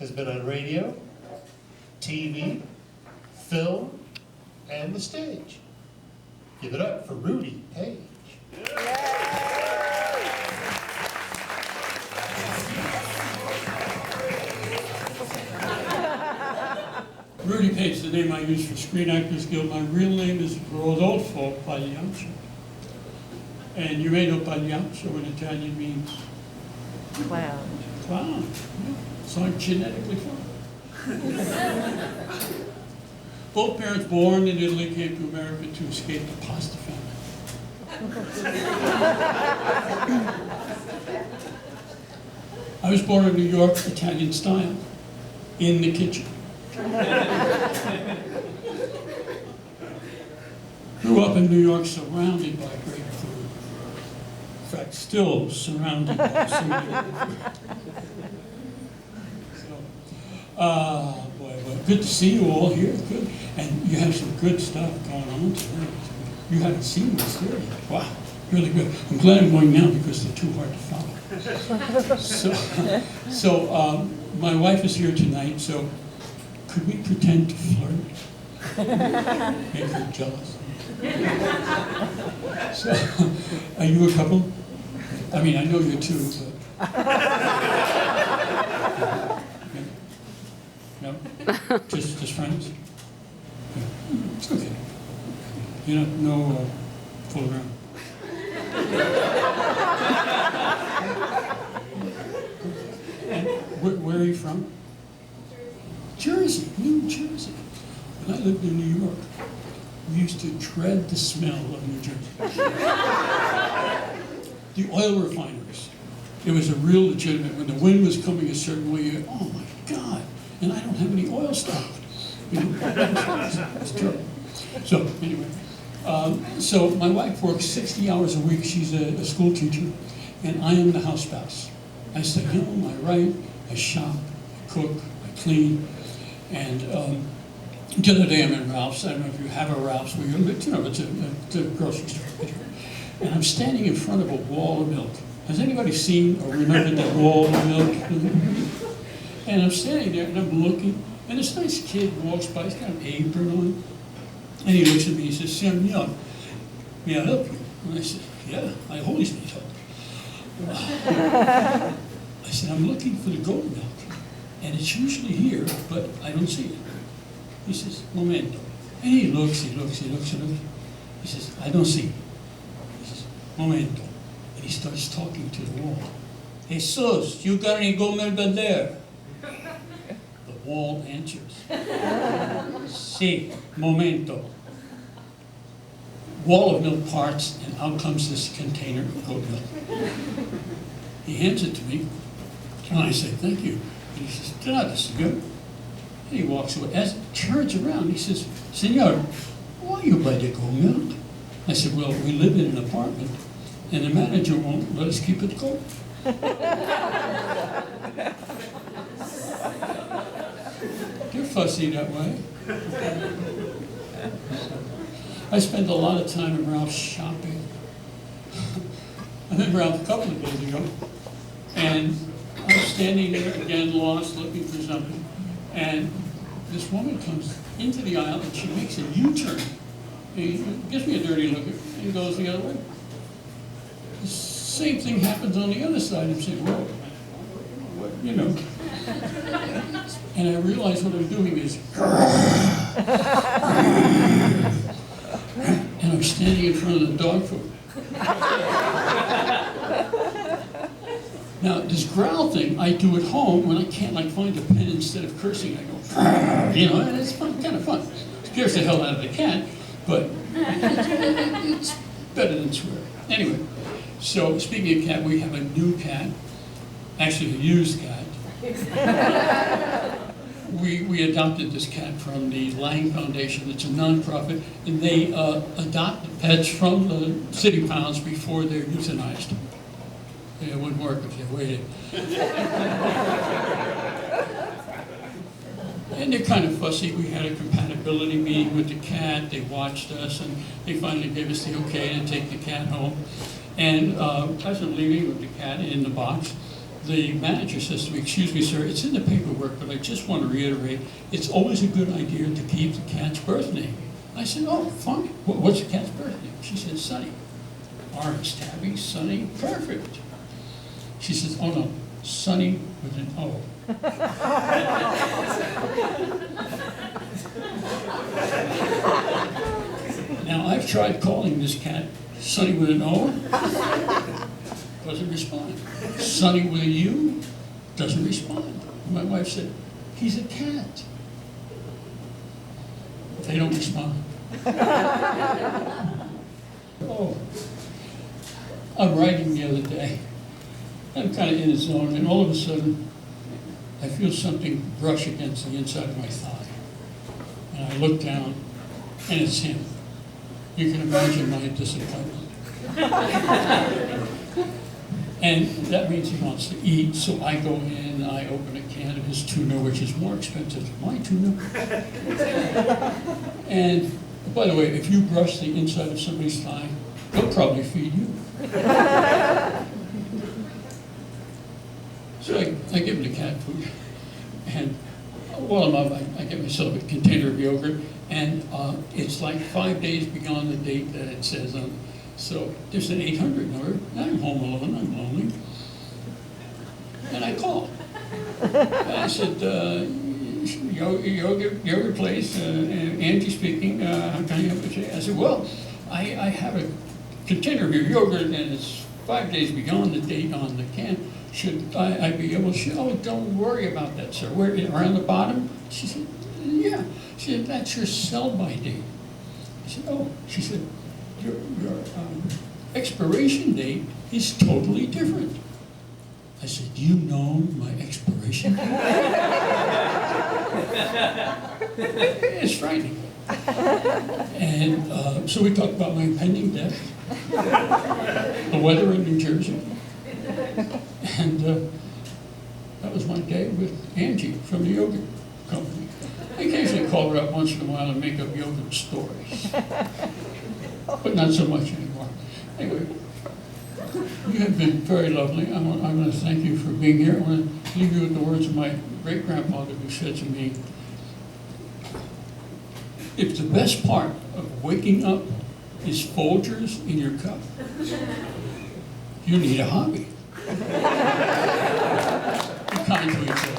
has been on radio, TV, film, and the stage. Give it up for Rudy, Paige. Rudy Paige, the name I use for Screen Actors Guild. My real name is Rodolfo Pagliaccio. And you may know Pagliaccio in Italian means Clown. clown. Yeah. So I'm genetically fine. Both parents born in Italy came to America to escape the pasta famine. I was born in New York, Italian style, in the kitchen. Grew up in New York surrounded by great food. In fact, still surrounded by some great food. Boy, good to see you all here. Good. And you have some good stuff going on today. You haven't seen this, do you? Wow, really good. I'm glad I'm going now because they're too hard to follow. So my wife is here tonight, so could we pretend to flirt? Make her jealous. So, are you a couple? I mean, I know you're two, but... No? Just friends? Yeah. It's okay. You don't know fool around. And where are you from? Jersey, New Jersey. When I lived in New York, we used to dread the smell of New Jersey. The oil refineries. It was a real legitimate, when the wind was coming a certain way, you go, oh my God, and I don't have any oil stock. You know, it's terrible. So anyway, so my wife works 60 hours a week. She's a school teacher, and I am the house spouse. I stay home, I write, I shop, I cook, I clean. And the other day I'm in Ralph's. I don't know if you have a Ralph's where you're, but you know, it's a grocery store. And I'm standing in front of a wall of milk. Has anybody seen or remembered that wall of milk? And I'm standing there and I'm looking, and this nice kid walks by. He's got an apron on, and he looks at me. He says, "Senor, may I help you?" And I said, "Yeah, I always need help." I said, "I'm looking for the goat milk. And it's usually here, but I don't see it." He says, "Momento." And he looks. He says, "I don't see it." He says, "Momento." And he starts talking to the wall. "Jesus, you got any goat milk there?" The wall answers. "Sí, momento." Wall of milk parts, and out comes this container of goat milk. He hands it to me, and I say, "Thank you." And he says, "Gracias, senor." And he walks away. As he turns around, he says, "Senor, why you buy the goat milk?" I said, "Well, we live in an apartment, and the manager won't let us keep it cold." You're fussy that way. I spend a lot of time in Ralph's shopping. I was in Ralph a couple of days ago, and I'm standing there again, lost, looking for something, and this woman comes into the aisle and she makes a U-turn. He gives me a dirty look and goes the other way. The same thing happens on the other side. I'm saying, "Whoa, what, you know." And I realize what I'm doing is, and I'm standing in front of the dog food. Now, this growl thing I do at home when I can't find a pen. Instead of cursing, I go, you know, and it's fun, kind of fun. It scares the hell out of the cat, but it's better than swearing. Anyway, so speaking of cat, we have a new cat, actually a used cat. We adopted this cat from the Lang Foundation. It's a nonprofit, and they adopt pets from the city pounds before they're euthanized. It wouldn't work if they waited. And they're kind of fussy. We had a compatibility meeting with the cat. They watched us, and they finally gave us the okay to take the cat home. And as I'm leaving with the cat in the box, the manager says to me, "Excuse me, sir, it's in the paperwork, but I just want to reiterate, it's always a good idea to keep the cat's birth name." I said, "Oh, fine. What's the cat's birth name?" She said, "Sunny." Orange tabby, Sunny, perfect. She says, "Oh no, Sunny with an O." Now, I've tried calling this cat Sunny with an O, doesn't respond. Sunny with a U, doesn't respond. My wife said, "He's a cat." They don't respond. Oh, I'm writing the other day. I'm kind of in a zone, and all of a sudden, I feel something brush against the inside of my thigh. And I look down, and it's him. You can imagine my disappointment. And that means he wants to eat, so I go in, I open a can of his tuna, which is more expensive than my tuna. And by the way, if you brush the inside of somebody's thigh, they'll probably feed you. So I give him the cat food. And while I'm up, I get myself a container of yogurt, and it's like 5 days beyond the date that it says on. So there's an 800 number. I'm home alone, I'm lonely. And I call. And I said, yogurt place, Angie speaking, how can I help you today? I said, well, I have a container of your yogurt, and it's 5 days beyond the date on the can. Should I be able to? Oh, don't worry about that, sir. Where, around the bottom? She said, yeah. She said, that's your sell-by date. I said, oh. She said, your expiration date is totally different. I said, you know my expiration date? It's frightening. And so we talked about my impending death, the weather in New Jersey, and that was my day with Angie from the yogurt company. I occasionally call her up once in a while and make up yogurt stories, but not so much anymore. Anyway, you have been very lovely. I want to thank you for being here. I want to leave you with the words of my great-grandfather, who said to me, if the best part of waking up is Folgers in your cup, you need a hobby. Be kind to each other.